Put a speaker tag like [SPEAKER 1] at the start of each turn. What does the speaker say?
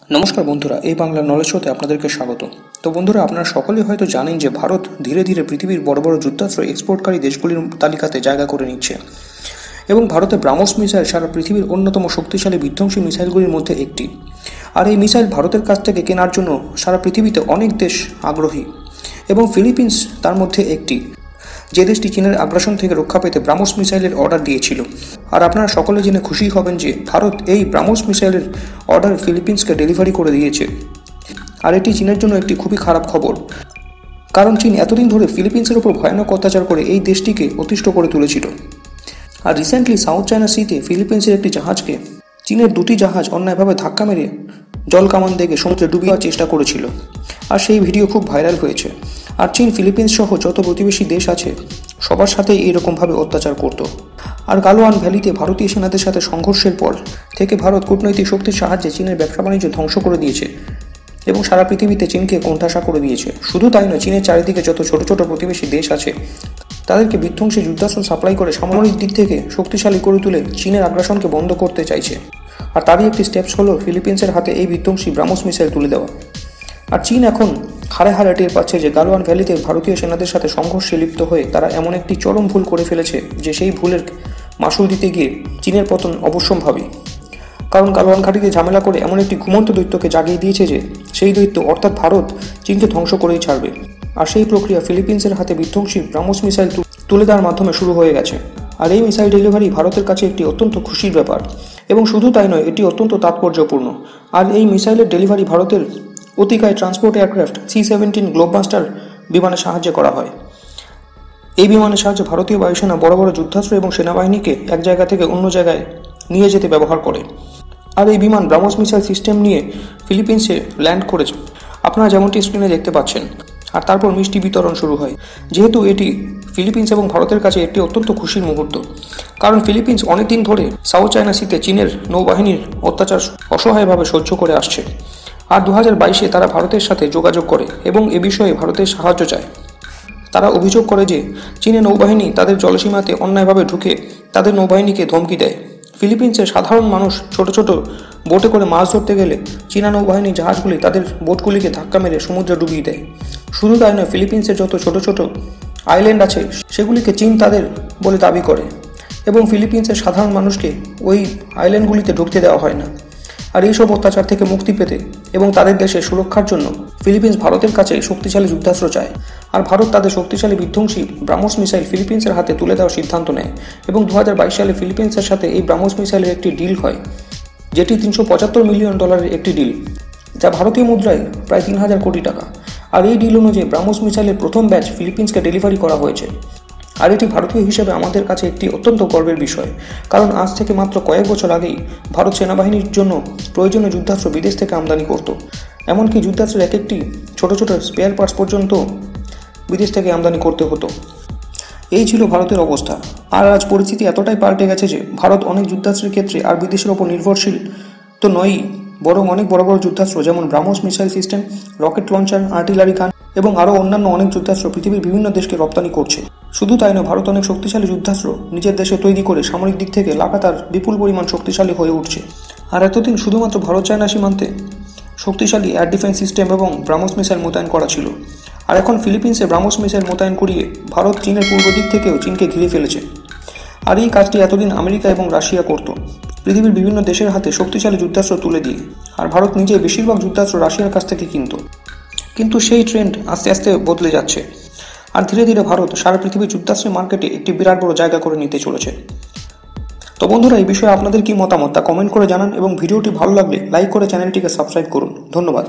[SPEAKER 1] নমস্কার বন্ধুরা, এই বাংলা নলেজ শোতে আপনাদেরকে স্বাগত। তো বন্ধুরা, আপনারা সকলেই হয়তো জানেন যে ভারত ধীরে ধীরে পৃথিবীর বড় বড় যুদ্ধাস্ত্র এক্সপোর্টকারী দেশগুলির তালিকাতে জায়গা করে নিচ্ছে এবং ভারতের ব্রাহ্মস মিসাইল সারা পৃথিবীর অন্যতম শক্তিশালী বিধ্বংসী মিসাইলগুলির মধ্যে একটি। আর এই মিসাইল ভারতের কাছ থেকে কেনার জন্য সারা পৃথিবীতে অনেক দেশ আগ্রহী এবং ফিলিপিন্স তার মধ্যে একটি, যে দেশটি চীনের আগ্রাসন থেকে রক্ষা পেতে ব্রাহ্মস মিসাইলের অর্ডার দিয়েছিল। আর আপনারা সকলে জেনে খুশি হবেন যে ভারত এই ব্রাহ্মস মিসাইলের অর্ডার ফিলিপিন্সকে ডেলিভারি করে দিয়েছে। আর এটি চীনের জন্য একটি খুবই খারাপ খবর, কারণ চীন এতদিন ধরে ফিলিপিন্সের উপর ভয়ানক অত্যাচার করে এই দেশটিকে অতিষ্ঠ করে তুলেছিল। আর রিসেন্টলি সাউথ চায়না সিতে ফিলিপিন্সের একটি জাহাজকে চীনের দুটি জাহাজ অন্যায়ভাবে ধাক্কা মেরে জল কামান থেকে সমুদ্রে ডুবিয়ে দেওয়ার চেষ্টা করেছিল, আর সেই ভিডিও খুব ভাইরাল হয়েছে। আর চীন ফিলিপিন্স সহ যত প্রতিবেশী দেশ আছে সবার সাথেই এইরকমভাবে অত্যাচার করত। আর গালওয়ান ভ্যালিতে ভারতীয় সেনাদের সাথে সংঘর্ষের পর থেকে ভারত কূটনৈতিক শক্তির সাহায্যে চীনের ব্যবসা বাণিজ্য ধ্বংস করে দিয়েছে এবং সারা পৃথিবীতে চীনকে কোণঠাসা করে দিয়েছে। শুধু তাই নয়, চীনের চারিদিকে যত ছোট ছোট প্রতিবেশী দেশ আছে তাদেরকে বিধ্বংসী যুদ্ধাস্ত্র সাপ্লাই করে সামরিক দিক থেকে শক্তিশালী করে তুলে চীনের আগ্রাসনকে বন্ধ করতে চাইছে। আর তারই একটি স্টেপস হলো ফিলিপিন্সের হাতে এই বিধ্বংসী ব্রাহ্মস মিসাইল তুলে দেওয়া। আর চীন এখন হারে হারে টের পাচ্ছে যে গালওয়ান ভ্যালিতে ভারতীয় সেনাদের সাথে সংঘর্ষে লিপ্ত হয়ে তারা এমন একটি চরম ভুল করে ফেলেছে যে সেই ভুলের মাসুল দিতে গিয়ে চীনের পতন অবশ্যম্ভাবী। কারণ গালওয়ান ঘাটিতে ঝামেলা করে এমন একটি ঘুমন্ত দৈত্যকে জাগিয়ে দিয়েছে যে সেই দৈত্য অর্থাৎ ভারত চীনকে ধ্বংস করেই ছাড়বে। আর সেই প্রক্রিয়া ফিলিপিন্সের হাতে বিধ্বংসী ব্রাহ্মস মিসাইল তুলে দেওয়ার মাধ্যমে শুরু হয়ে গেছে। আর এই মিসাইল ডেলিভারি ভারতের কাছে একটি অত্যন্ত খুশির ব্যাপার এবং শুধু তাই নয়, এটি অত্যন্ত তাৎপর্যপূর্ণ। আর এই মিসাইলের ডেলিভারি ভারতের অতিকায় ট্রান্সপোর্ট এয়ারক্রাফট C-17 গ্লোববাস্টার বিমানের সাহায্যে করা হয়। এই বিমানের সাহায্যে ভারতীয় বায়ুসেনা বড় বড় যুদ্ধাস্ত্র এবং সেনাবাহিনীকে এক জায়গা থেকে অন্য জায়গায় নিয়ে যেতে ব্যবহার করে। আর এই বিমান ব্রাহ্মস মিসাইল সিস্টেম নিয়ে ফিলিপিন্সে ল্যান্ড করেছে, আপনারা যেমনটি স্ক্রিনে দেখতে পাচ্ছেন। আর তারপর মিষ্টি বিতরণ শুরু হয়, যেহেতু এটি ফিলিপিন্স এবং ভারতের কাছে একটি অত্যন্ত খুশির মুহূর্ত। কারণ ফিলিপিন্স অনেকদিন ধরে সাউথ চায়না সিতে চীনের নৌবাহিনীর অত্যাচার অসহায়ভাবে সহ্য করে আসছে। আর 2022-এ তারা ভারতের সাথে যোগাযোগ করে এবং এ বিষয়ে ভারতের সাহায্য চায়। তারা অভিযোগ করে যে চীনের নৌবাহিনী তাদের জলসীমাতে অন্যায়ভাবে ঢুকে তাদের নৌবাহিনীকে ধমকি দেয়। ফিলিপিন্সের সাধারণ মানুষ ছোট ছোট বোটে করে মাছ ধরতে গেলে চীনা নৌবাহিনী জাহাজগুলি তাদের বোটগুলিকে ধাক্কা মেরে সমুদ্রে ডুবিয়ে দেয়। শুধু তাই নয়, ফিলিপিন্সের যত ছোট ছোট আইল্যান্ড আছে সেগুলিকে চীন তাদের বলে দাবি করে এবং ফিলিপিন্সের সাধারণ মানুষকে ওই আইল্যান্ডগুলিতে ঢুকতে দেওয়া হয় না। আর এইসব অত্যাচার থেকে মুক্তি পেতে এবং তাদের দেশের সুরক্ষার জন্য ফিলিপিন্স ভারতের কাছে শক্তিশালী যুদ্ধাস্ত্র চায়। আর ভারত তাদের শক্তিশালী বিধ্বংসী ব্রাহ্মস মিসাইল ফিলিপিন্সের হাতে তুলে দেওয়ার সিদ্ধান্ত নেয় এবং 2022 সালে ফিলিপিন্সের সাথে এই ব্রাহ্মস মিসাইলের একটি ডিল হয়, যেটি $375 মিলিয়ন একটি ডিল, যা ভারতীয় মুদ্রায় প্রায় 3000 কোটি টাকা। আর এই ডিল অনুযায়ী ব্রাহ্মস মিসাইলের প্রথম ব্যাচ ফিলিপিন্সকে ডেলিভারি করা হয়েছে। আর এটি ভারতীয় হিসেবে আমাদের কাছে একটি অত্যন্ত গর্বের বিষয়, কারণ আজ থেকে মাত্র কয়েক বছর আগেই ভারত সেনাবাহিনীর জন্য প্রয়োজনীয় যুদ্ধাস্ত্র বিদেশ থেকে আমদানি করত। এমনকি যুদ্ধাস্ত্রের এক একটি ছোট ছোট স্পেয়ার পার্টস পর্যন্ত বিদেশ থেকে আমদানি করতে হতো। এই ছিল ভারতের অবস্থা। আর আজ পরিস্থিতি এতটাই পাল্টে গেছে যে ভারত অনেক যুদ্ধাস্ত্রের ক্ষেত্রে আর বিদেশের ওপর নির্ভরশীল তো নয়ই, বরং অনেক বড় বড় যুদ্ধাস্ত্র যেমন BrahMos missile system, rocket launcher, artillery গান এবং আরও অন্যান্য অনেক যুদ্ধাস্ত্র পৃথিবীর বিভিন্ন দেশকে রপ্তানি করছে। শুধু তাই নয়, ভারত অনেক শক্তিশালী যুদ্ধাস্ত্র নিজের দেশে তৈরি করে সামরিক দিক থেকে লাগাতার বিপুল পরিমাণ শক্তিশালী হয়ে উঠছে। আর এতদিন শুধুমাত্র ভারত চায়না সীমান্তে শক্তিশালী এয়ার ডিফেন্স সিস্টেম এবং ব্রাহ্মস মিসাইল মোতায়েন করা ছিল। আর এখন ফিলিপিন্সে ব্রাহ্মস মিসাইল মোতায়েন করিয়ে ভারত চীনের পূর্ব দিক থেকেও চীনকে ঘিরে ফেলেছে। আর এই কাজটি এতদিন আমেরিকা এবং রাশিয়া করত, পৃথিবীর বিভিন্ন দেশের হাতে শক্তিশালী যুদ্ধাস্ত্র তুলে দিয়ে। আর ভারত নিজে বেশিরভাগ যুদ্ধাস্ত্র রাশিয়ার কাছ থেকে কিন্তু সেই ট্রেন্ড আস্তে আস্তে বদলে যাচ্ছে। আর ধীরে ধীরে ভারত সারা পৃথিবীর যুদ্ধাস্ত্রের মার্কেটে একটি বিরাট বড় জায়গা করে নিতে চলেছে। তো বন্ধুরা, এই বিষয়ে আপনাদের কি মতামত তা কমেন্ট করে জানান এবং ভিডিওটি ভালো লাগলে লাইক করে চ্যানেলটিকে সাবস্ক্রাইব করুন। ধন্যবাদ।